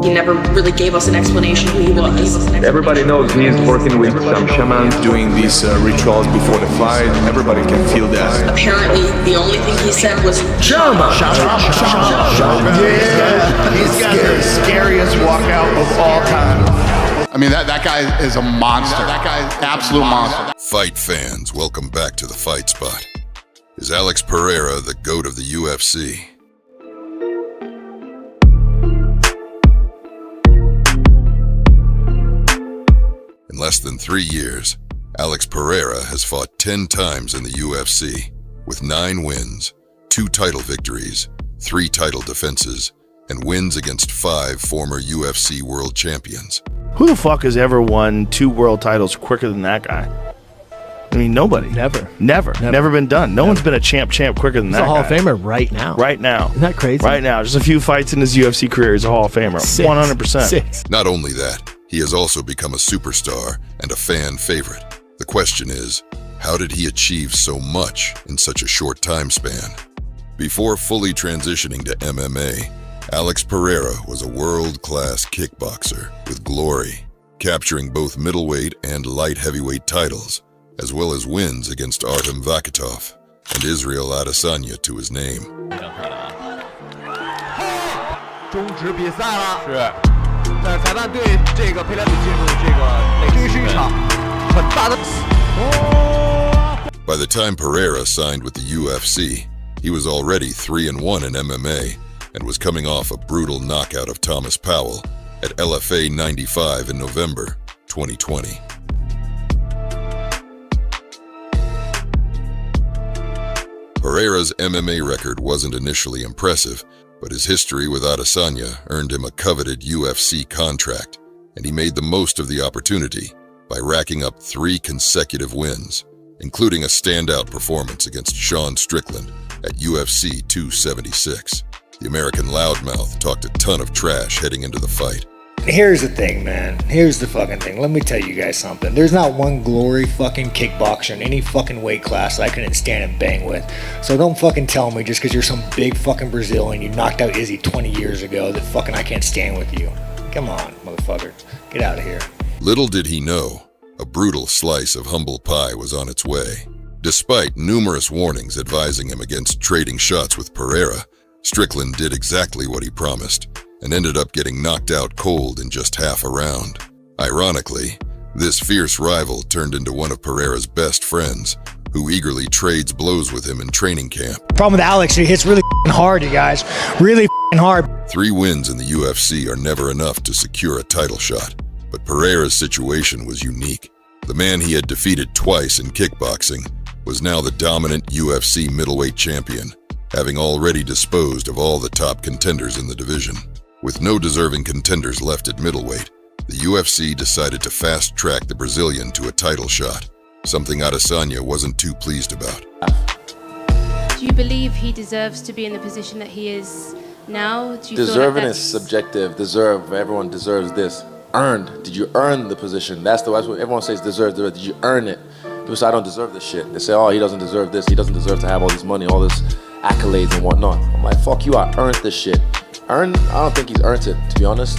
He never really gave us an explanation who he was. Everybody knows he's working with some shamans. Doing these rituals before the fight, everybody can feel that. Apparently, the only thing he said was CHAMA! Yeah, he's got the scariest walkout of all time. I mean, that guy is a monster. That guy's an absolute monster. Fight fans, welcome back to the Fight Spot. Is Alex Pereira the GOAT of the UFC? In less than 3 years, Alex Pereira has fought 10 times in the UFC, with 9 wins, 2 title victories, 3 title defenses, and wins against 5 former UFC world champions. Who the fuck has ever won 2 world titles quicker than that guy? I mean, nobody. Never been done. No one's been a champ quicker than that guy. He's a Hall of Famer right now. Right now. Isn't that crazy? Right now. Just a few fights in his UFC career, he's a Hall of Famer. 100%. 6. Not only that, he has also become a superstar and a fan favorite. The question is, how did he achieve so much in such a short time span? Before fully transitioning to MMA, Alex Pereira was a world-class kickboxer with Glory, capturing both middleweight and light heavyweight titles, as well as wins against Artem Vakitov and Israel Adesanya to his name. By the time Pereira signed with the UFC, he was already 3-1 in MMA and was coming off a brutal knockout of Thomas Powell at LFA 95 in November 2020. Pereira's MMA record wasn't initially impressive, but his history with Adesanya earned him a coveted UFC contract, and he made the most of the opportunity by racking up 3 consecutive wins, including a standout performance against Strickland at UFC 276. The American loudmouth talked a ton of trash heading into the fight. Here's the thing, man. Here's the fucking thing. Let me tell you guys something. There's not one Glory fucking kickboxer in any fucking weight class that I couldn't stand and bang with. So don't fucking tell me just because you're some big fucking Brazilian, you knocked out Izzy 20 years ago, that fucking I can't stand with you. Come on, motherfucker. Get out of here. Little did he know, a brutal slice of humble pie was on its way. Despite numerous warnings advising him against trading shots with Pereira, Strickland did exactly what he promised and ended up getting knocked out cold in just half a round. Ironically, this fierce rival turned into one of Pereira's best friends, who eagerly trades blows with him in training camp. Problem with Alex, he hits really hard, you guys. Really hard. 3 wins in the UFC are never enough to secure a title shot, but Pereira's situation was unique. The man he had defeated twice in kickboxing was now the dominant UFC middleweight champion, having already disposed of all the top contenders in the division. With no deserving contenders left at middleweight, the UFC decided to fast-track the Brazilian to a title shot, something Adesanya wasn't too pleased about. Do you believe he deserves to be in the position that he is now? Do you Deserving feel like is subjective. Deserve, everyone deserves this. Earned, did you earn the position? That's what everyone says, deserve. Did you earn it? People say, I don't deserve this shit. They say, oh, he doesn't deserve this. He doesn't deserve to have all this money, all this accolades and whatnot. I'm like, fuck you, I earned this shit. I don't think he's earned it, to be honest.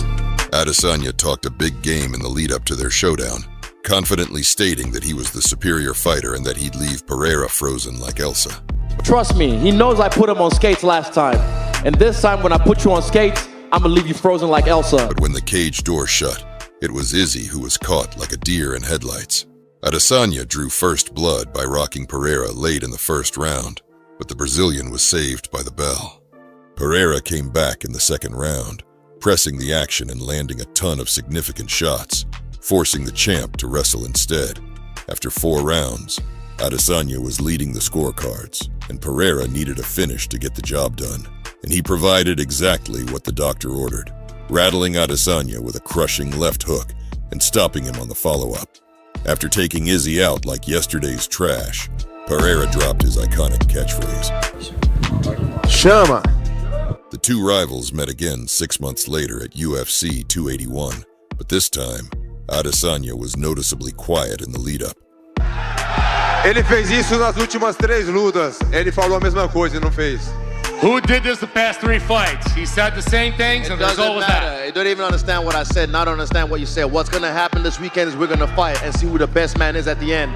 Adesanya talked a big game in the lead up to their showdown, confidently stating that he was the superior fighter and that he'd leave Pereira frozen like Elsa. Trust me, he knows I put him on skates last time. And this time when I put you on skates, I'm gonna leave you frozen like Elsa. But when the cage door shut, it was Izzy who was caught like a deer in headlights. Adesanya drew first blood by rocking Pereira late in the first round, but the Brazilian was saved by the bell. Pereira came back in the second round, pressing the action and landing a ton of significant shots, forcing the champ to wrestle instead. After 4 rounds, Adesanya was leading the scorecards, and Pereira needed a finish to get the job done, and he provided exactly what the doctor ordered, rattling Adesanya with a crushing left hook and stopping him on the follow-up. After taking Izzy out like yesterday's trash, Pereira dropped his iconic catchphrase. CHAMA! The 2 rivals met again 6 months later at UFC 281, but this time, Adesanya was noticeably quiet in the lead-up. Ele fez isso nas últimas 3 lutas. Ele falou a mesma coisa e não fez. Who did this the past 3 fights? He said the same things, and the result was that. You don't even understand what I said, not understand what you said. What's going to happen this weekend is we're going to fight and see who the best man is at the end.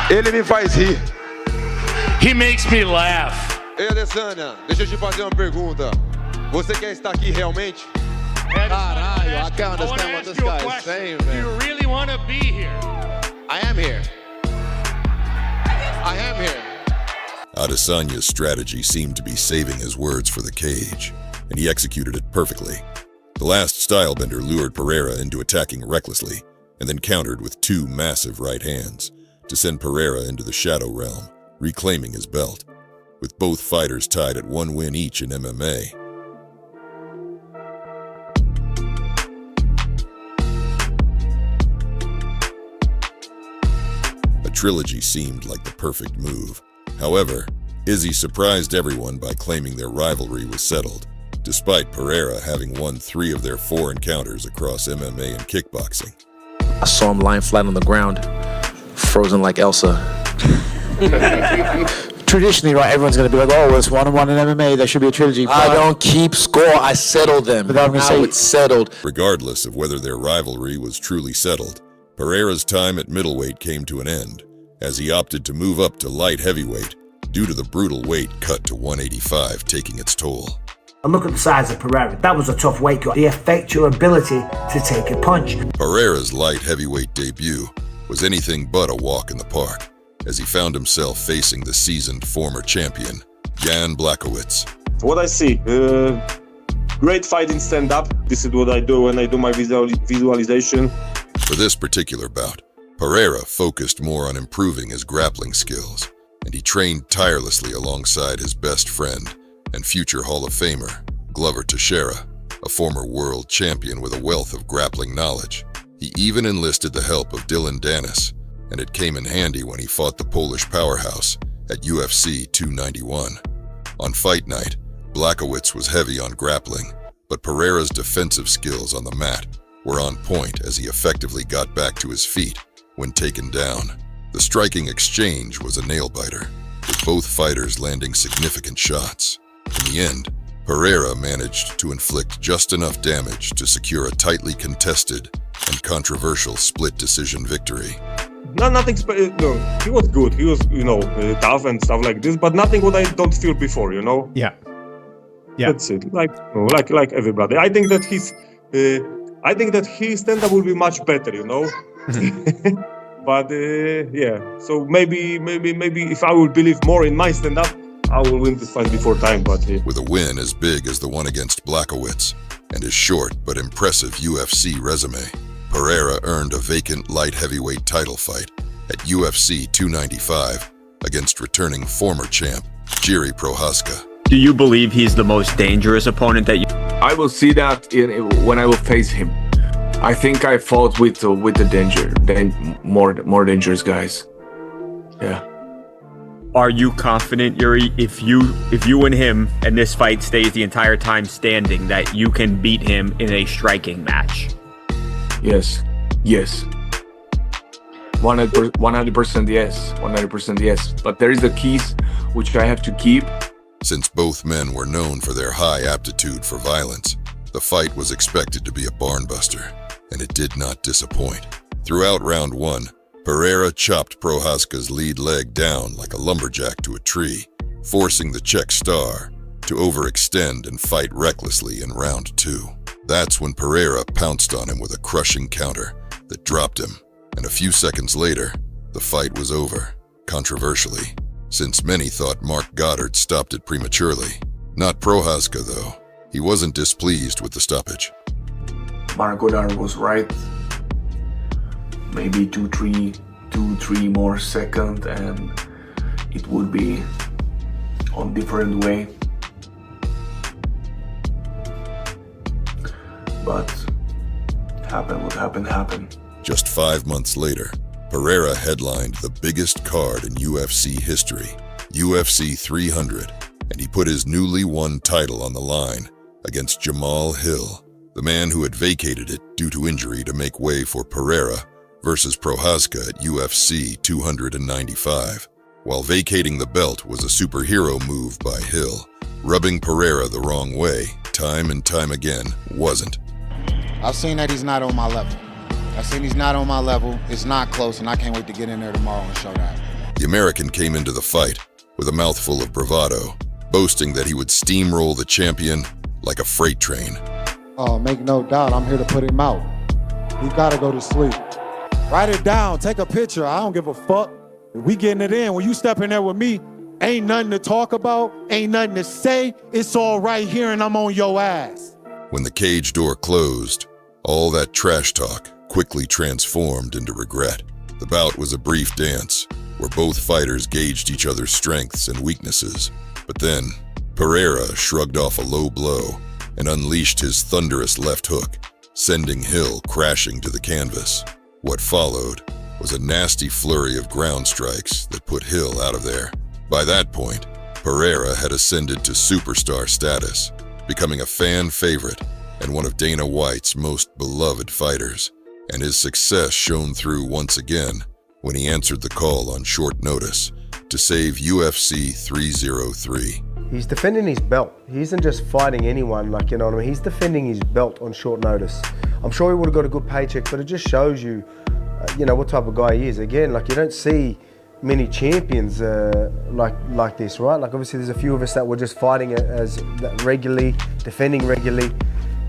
Ele me faz rir. He makes me laugh. Ei, Adesanya, deixa eu te fazer uma pergunta. Você quer estar aqui realmente? Caralho, I can't understand what this guy is saying, man. Do you really want to be here? I am here. I am here. Adesanya's strategy seemed to be saving his words for the cage, and he executed it perfectly. The last stylebender lured Pereira into attacking recklessly, and then countered with 2 massive right hands to send Pereira into the shadow realm, reclaiming his belt, with both fighters tied at 1 win each in MMA. A trilogy seemed like the perfect move. However, Izzy surprised everyone by claiming their rivalry was settled, despite Pereira having won 3 of their 4 encounters across MMA and kickboxing. I saw him lying flat on the ground, frozen like Elsa. Traditionally, right, everyone's going to be like, oh, well, it's 1-1 in MMA, there should be a trilogy. I don't keep score, I settle them. But I'm gonna now say- it's settled. Regardless of whether their rivalry was truly settled, Pereira's time at middleweight came to an end, as he opted to move up to light heavyweight due to the brutal weight cut to 185 taking its toll. And look at the size of Pereira. That was a tough weight cut. They affect your ability to take a punch. Pereira's light heavyweight debut was anything but a walk in the park, as he found himself facing the seasoned former champion, Jan Blachowicz. What I see, great fight in stand-up. This is what I do when I do my visualization. For this particular bout, Pereira focused more on improving his grappling skills, and he trained tirelessly alongside his best friend and future Hall of Famer, Glover Teixeira, a former world champion with a wealth of grappling knowledge. He even enlisted the help of Dylan Danis, and it came in handy when he fought the Polish powerhouse at UFC 291. On fight night, Blachowicz was heavy on grappling, but Pereira's defensive skills on the mat were on point as he effectively got back to his feet when taken down. The striking exchange was a nail-biter, with both fighters landing significant shots. In the end, Pereira managed to inflict just enough damage to secure a tightly contested and controversial split decision victory. Nothing no, he was good. He was, tough and stuff like this, but nothing what I don't feel before, Yeah. That's it. Like everybody. I think that his stand-up will be much better, But yeah, so maybe if I will believe more in my stand-up, I will win this fight before time. But with a win as big as the one against Blachowicz and his short but impressive UFC resume, Pereira earned a vacant light heavyweight title fight at UFC 295 against returning former champ Jiří Procházka. Do you believe he's the most dangerous opponent that you... I will see that when I will face him. I think I fought with the danger, more dangerous guys. Yeah. Are you confident, Yuri, if you and him and this fight stays the entire time standing, that you can beat him in a striking match? Yes. 100% yes. 100% yes. But there is the keys which I have to keep. Since both men were known for their high aptitude for violence, the fight was expected to be a barnbuster, and it did not disappoint. Throughout round 1, Pereira chopped Procházka's lead leg down like a lumberjack to a tree, forcing the Czech star to overextend and fight recklessly in round 2. That's when Pereira pounced on him with a crushing counter that dropped him, and a few seconds later, the fight was over, controversially, since many thought Mark Goddard stopped it prematurely. Not Procházka, though. He wasn't displeased with the stoppage. Mark Goddard was right. Maybe 2-3 more seconds and it would be on different way. But what happened. Just 5 months later, Pereira headlined the biggest card in UFC history, UFC 300, and he put his newly won title on the line against Jamal Hill, the man who had vacated it due to injury to make way for Pereira versus Procházka at UFC 295. while vacating the belt was a superhero move by Hill. Rubbing Pereira the wrong way, time and time again, wasn't. I've seen that he's not on my level. I've seen he's not on my level. It's not close, and I can't wait to get in there tomorrow and show that. The American came into the fight with a mouthful of bravado, boasting that he would steamroll the champion like a freight train. Oh, make no doubt, I'm here to put him out. He gotta go to sleep. Write it down, take a picture, I don't give a fuck. We getting it in. When you step in there with me, ain't nothing to talk about, ain't nothing to say. It's all right here and I'm on your ass. When the cage door closed, all that trash talk quickly transformed into regret. The bout was a brief dance, where both fighters gauged each other's strengths and weaknesses. But then, Pereira shrugged off a low blow and unleashed his thunderous left hook, sending Hill crashing to the canvas. What followed was a nasty flurry of ground strikes that put Hill out of there. By that point, Pereira had ascended to superstar status, becoming a fan favorite and one of Dana White's most beloved fighters. And his success shone through once again when he answered the call on short notice to save UFC 303. He's defending his belt. He isn't just fighting anyone, like, you know what I mean? He's defending his belt on short notice. I'm sure he would have got a good paycheck, but it just shows you, you know, what type of guy he is. Again, like, you don't see many champions like this, right? Like, obviously there's a few of us that were just fighting as regularly, defending regularly.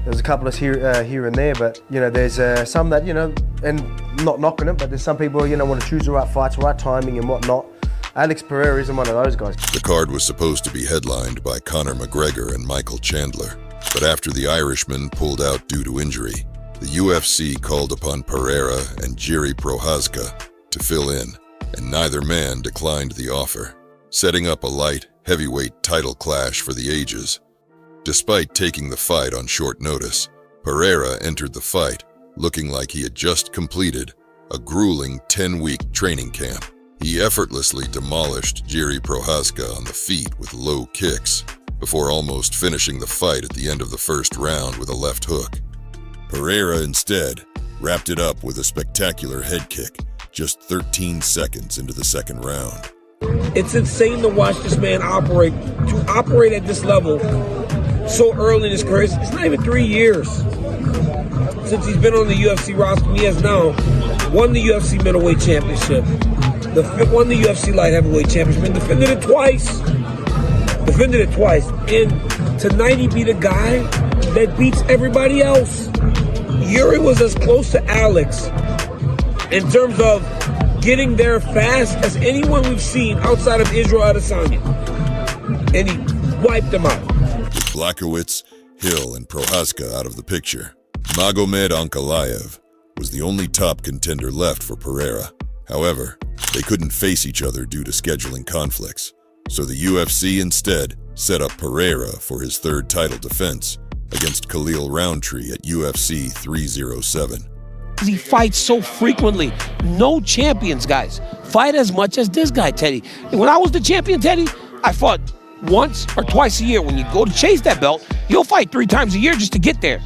There's a couple of us here and there, but, you know, there's some that, you know, and not knocking it, but there's some people, you know, want to choose the right fights, right timing and whatnot. Alex Pereira isn't one of those guys. The card was supposed to be headlined by Conor McGregor and Michael Chandler, but after the Irishman pulled out due to injury, the UFC called upon Pereira and Jiri Prochazka to fill in, and neither man declined the offer, setting up a light heavyweight title clash for the ages. Despite taking the fight on short notice, Pereira entered the fight looking like he had just completed a grueling 10-week training camp. He effortlessly demolished Jiri Prochazka on the feet with low kicks before almost finishing the fight at the end of the first round with a left hook. Pereira instead wrapped it up with a spectacular head kick just 13 seconds into the second round. It's insane to watch this man operate. To operate at this level so early in his career. It's not even 3 years since he's been on the UFC roster. He has now won the UFC middleweight championship, won the UFC light heavyweight championship, and defended it twice. And tonight he beat a guy that beats everybody else. Yuri was as close to Alex in terms of getting there fast as anyone we've seen outside of Israel Adesanya. And he wiped him out. With Blachowicz, Hill, and Prochazka out of the picture, Magomed Ankalaev was the only top contender left for Pereira. However, they couldn't face each other due to scheduling conflicts, so the UFC instead set up Pereira for his third title defense against Khalil Roundtree at UFC 307. He fights so frequently. No champions, guys, fight as much as this guy, Teddy. And when I was the champion, Teddy, I fought once or twice a year. When you go to chase that belt, you'll fight 3 times a year just to get there.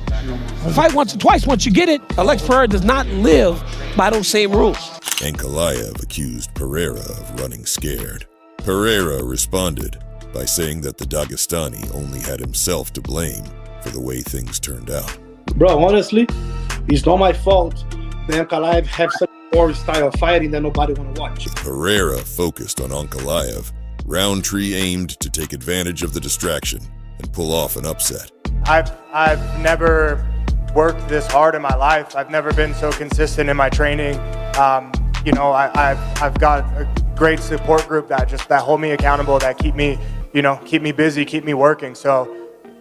Fight once or twice. Once you get it, Alex Pereira does not live by those same rules. Ankalaev accused Pereira of running scared. Pereira responded by saying that the Dagestani only had himself to blame for the way things turned out. Bro, honestly, it's not my fault that Ankalaev have such a boring style of fighting that nobody want to watch. With Pereira focused on Ankalaev, Roundtree aimed to take advantage of the distraction and pull off an upset. I've never worked this hard in my life. I've never been so consistent in my training. You know, I've got a great support group that hold me accountable, that keep me busy, keep me working. So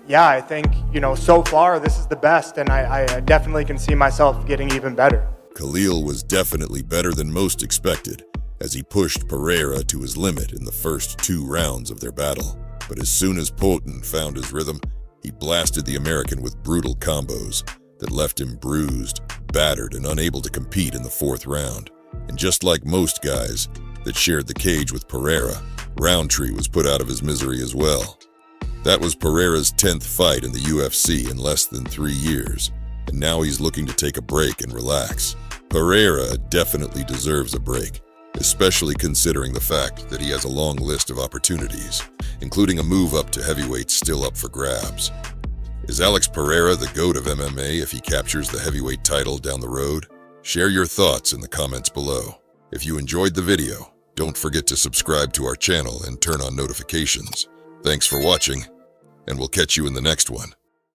yeah, I think, you know, so far this is the best, and I definitely can see myself getting even better. Khalil was definitely better than most expected as he pushed Pereira to his limit in the first 2 rounds of their battle. But as soon as Poatan found his rhythm, he blasted the American with brutal combos that left him bruised, battered, and unable to compete in the 4th round. And just like most guys that shared the cage with Pereira, Roundtree was put out of his misery as well. That was Pereira's 10th fight in the UFC in less than 3 years, and now he's looking to take a break and relax. Pereira definitely deserves a break, especially considering the fact that he has a long list of opportunities, including a move up to heavyweight still up for grabs. Is Alex Pereira the GOAT of MMA if he captures the heavyweight title down the road? Share your thoughts in the comments below. If you enjoyed the video, don't forget to subscribe to our channel and turn on notifications. Thanks for watching, and we'll catch you in the next one.